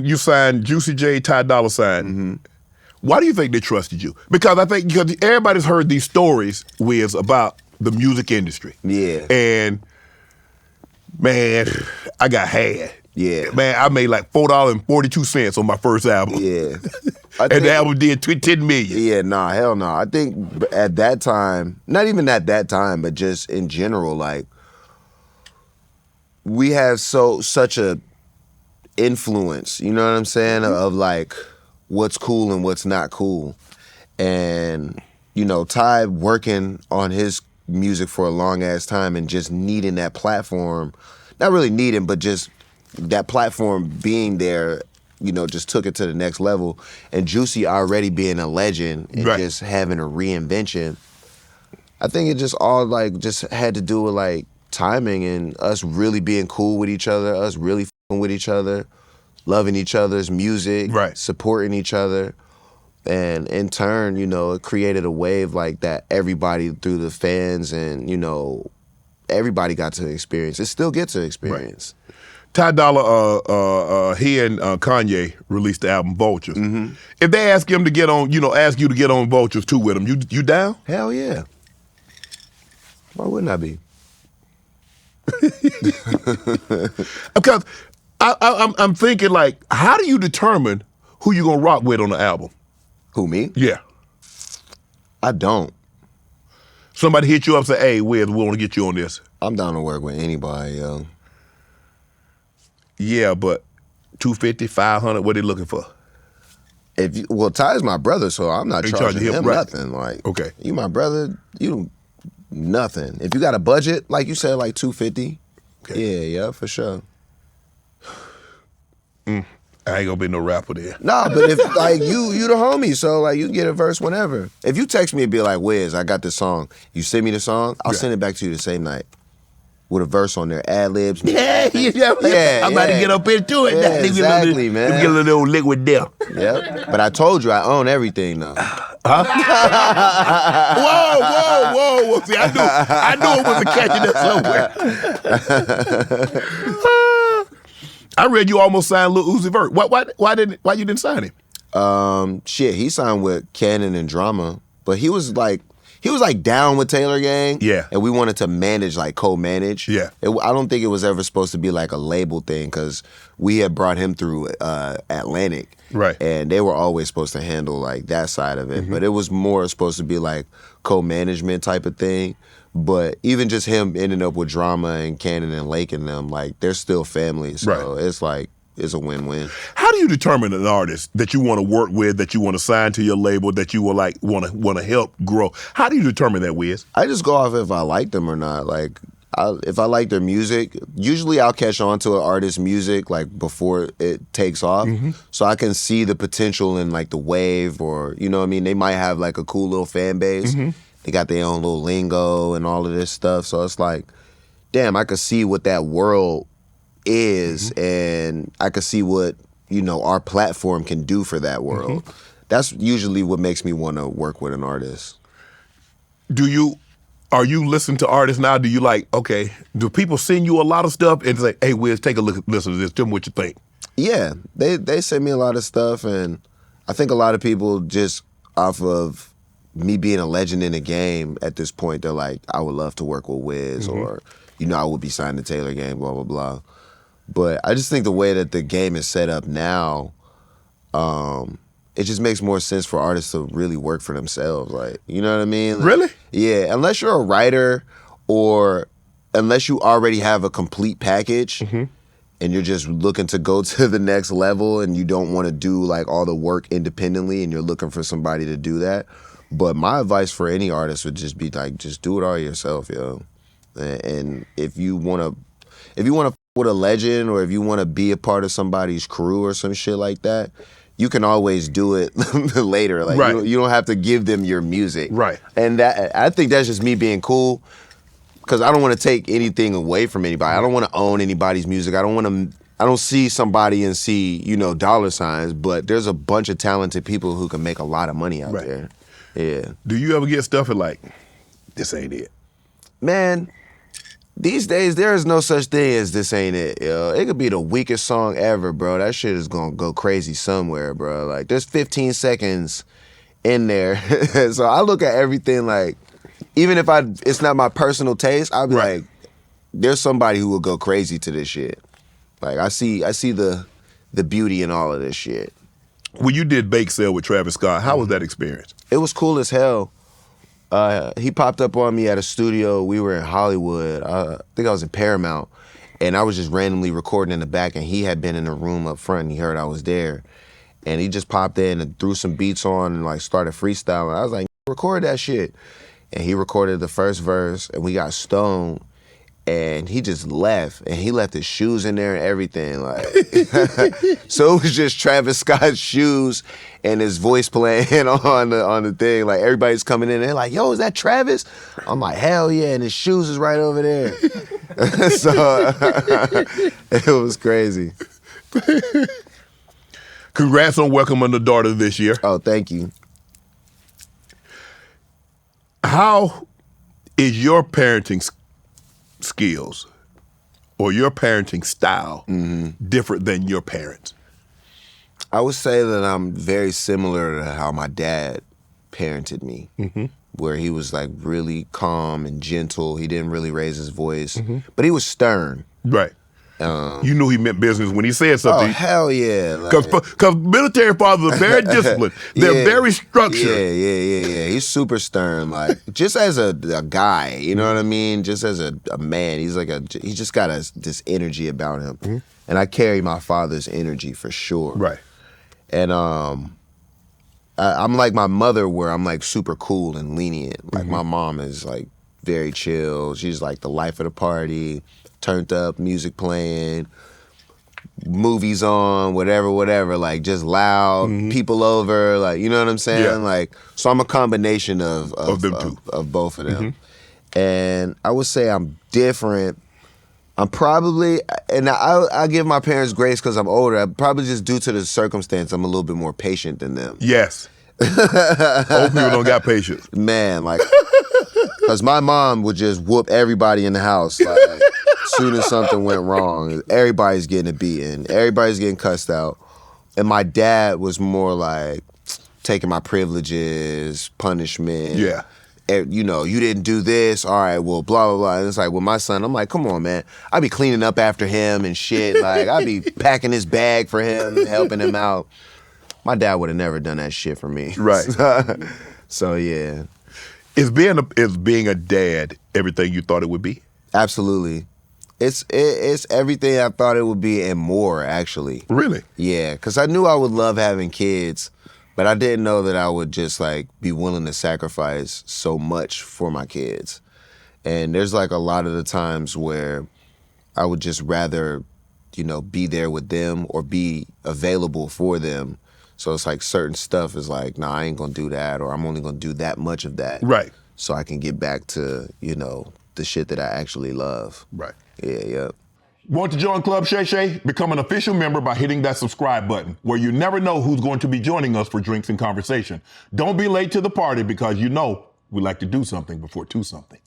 you signed Juicy J, Ty Dolla $ign. Mm-hmm. Why do you think they trusted you? Because I think because everybody's heard these stories, Wiz, about the music industry. Yeah. And man, I got had. Yeah. Man, I made like $4.42 on my first album. Yeah. And the album did 10 million. Yeah, nah, hell no. I think at that time, not even at that time, but just in general, like, we have such a influence, you know what I'm saying, of like what's cool and what's not cool. And, you know, Ty working on his music for a long ass time and just needing that platform, not really needing, but just that platform being there, you know, just took it to the next level. And Juicy already being a legend and right. just having a reinvention, I think it just all like just had to do with like timing and us really being cool with each other, us really f***ing with each other, loving each other's music, right. supporting each other. And in turn, you know, it created a wave like that everybody through the fans and, you know, everybody got to experience. It still gets to experience. Right. Ty Dolla, he and Kanye released the album Vultures. Mm-hmm. If they ask him to get on, you know, ask you to get on Vultures too with him, you down? Hell yeah. Why wouldn't I be? Because I'm thinking like, how do you determine who you gonna rock with on the album? Who, me? Yeah. I don't. Somebody hit you up and say, hey, Wiz, we want to get you on this. I'm down to work with anybody, yo. Yeah, but 250, 500, what they looking for? Well, Ty's my brother, so I'm not charging him right. nothing. Like, okay, you my brother, you nothing. If you got a budget, like you said, like 250, okay. Yeah, for sure. I ain't gonna be no rapper there. Nah, but if like you the homie, so like you can get a verse whenever. If you text me and be like, Wiz, I got this song, you send me the song, I'll send it back to you the same night. With a verse on there, ad-libs. Yeah, I'm about to get up into it. Yeah, exactly, man. Get a little liquid there. Yep. But I told you I own everything now. Huh? whoa. See, I knew it was a catching up somewhere. I read you almost signed Lil Uzi Vert. Why you didn't sign him? Shit, he signed with Cannon and Drama, but he was like down with Taylor Gang. Yeah. And we wanted to manage, like co-manage. Yeah. I don't think it was ever supposed to be like a label thing because we had brought him through Atlantic. Right. And they were always supposed to handle like that side of it. Mm-hmm. But it was more supposed to be like co-management type of thing. But even just him ending up with Drama and Cannon and Lake and them, like they're still family. So it's like, it's a win-win. How do you determine an artist that you want to work with, that you want to sign to your label, that you will like want to help grow? How do you determine that, Wiz? I just go off if I like them or not. Like, if I like their music, usually I'll catch on to an artist's music like before it takes off, so I can see the potential in like the wave, or you know what I mean. They might have like a cool little fan base. They got their own little lingo and all of this stuff. So it's like, damn, I could see what that world is, and I could see what, you know, our platform can do for that world. That's usually what makes me want to work with an artist. Are you listening to artists now? Do you like, okay, do people send you a lot of stuff and say, hey, Wiz, take a listen to this, tell me what you think? Yeah, they send me a lot of stuff, and I think a lot of people just off of me being a legend in the game at this point, they're like, I would love to work with Wiz, or, you know, I would be signed to Taylor Gang, blah, blah, blah. But I just think the way that the game is set up now, it just makes more sense for artists to really work for themselves. Like, you know what I mean? Like, really? Yeah, unless you're a writer or unless you already have a complete package and you're just looking to go to the next level and you don't want to do like all the work independently and you're looking for somebody to do that. But my advice for any artist would just be like, just do it all yourself, yo. And if you want to with a legend, or if you want to be a part of somebody's crew or some shit like that, you can always do it later. Like you don't have to give them your music. Right. And that, I think that's just me being cool, because I don't want to take anything away from anybody. I don't want to own anybody's music. I don't see somebody and see, you know, dollar signs, but there's a bunch of talented people who can make a lot of money out there. Yeah. Do you ever get stuff and like, this ain't it? Man, These days, there is no such thing as this ain't it, yo. It could be the weakest song ever, bro. That shit is gonna go crazy somewhere, bro. Like, there's 15 seconds in there. So I look at everything like, even if it's not my personal taste, I'll be like, there's somebody who will go crazy to this shit. Like, I see the beauty in all of this shit. When you did Bake Sale with Travis Scott, how was that experience? It was cool as hell. He popped up on me at a studio. We were in Hollywood. I think I was in Paramount. And I was just randomly recording in the back, and he had been in the room up front, and he heard I was there. And he just popped in and threw some beats on and like started freestyling. I was like, record that shit. And he recorded the first verse, and we got stoned. And he just left, and he left his shoes in there and everything. Like, so it was just Travis Scott's shoes and his voice playing on the thing. Like, everybody's coming in and they're like, "Yo, is that Travis?" I'm like, "Hell yeah!" And his shoes is right over there. So it was crazy. Congrats on welcoming the daughter this year. Oh, thank you. How is your parenting skills or your parenting style different than your parents? I would say that I'm very similar to how my dad parented me, where he was like really calm and gentle. He didn't really raise his voice, but he was stern. Right. You knew he meant business when he said something. Oh, hell yeah. Because military fathers are very disciplined. They're very structured. Yeah. He's super stern. Like, just as a guy, you know what I mean? Just as a man, he's just got this energy about him. And I carry my father's energy for sure. Right. And I'm like my mother, where I'm like super cool and lenient. Like, my mom is like very chill. She's like the life of the party. Turned up, music playing, movies on, whatever, like just loud, people over, like, you know what I'm saying? Yeah. Like, so I'm a combination of them two. of both of them. And I would say I'm different. I'm probably, and I give my parents grace because I'm older. I probably just due to the circumstance, I'm a little bit more patient than them. Yes. Old people don't got patience. Man, like, because my mom would just whoop everybody in the house. Like, as soon as something went wrong, everybody's getting it beaten. Everybody's getting cussed out. And my dad was more like taking my privileges, punishment. Yeah. You know, you didn't do this. All right, well, blah, blah, blah. And it's like, with my son, I'm like, come on, man. I be cleaning up after him and shit. Like, I be packing his bag for him, helping him out. My dad would have never done that shit for me. Right. So, yeah. Is being a dad everything you thought it would be? Absolutely. It's everything I thought it would be and more, actually. Really? Yeah, because I knew I would love having kids, but I didn't know that I would just like be willing to sacrifice so much for my kids. And there's like a lot of the times where I would just rather, you know, be there with them or be available for them. So it's like certain stuff is like, nah, I ain't gonna do that, or I'm only gonna do that much of that. Right. So I can get back to, you know, the shit that I actually love. Right. Yeah. Want to join Club Shay Shay? Become an official member by hitting that subscribe button, where you never know who's going to be joining us for drinks and conversation. Don't be late to the party, because you know we like to do something before two something.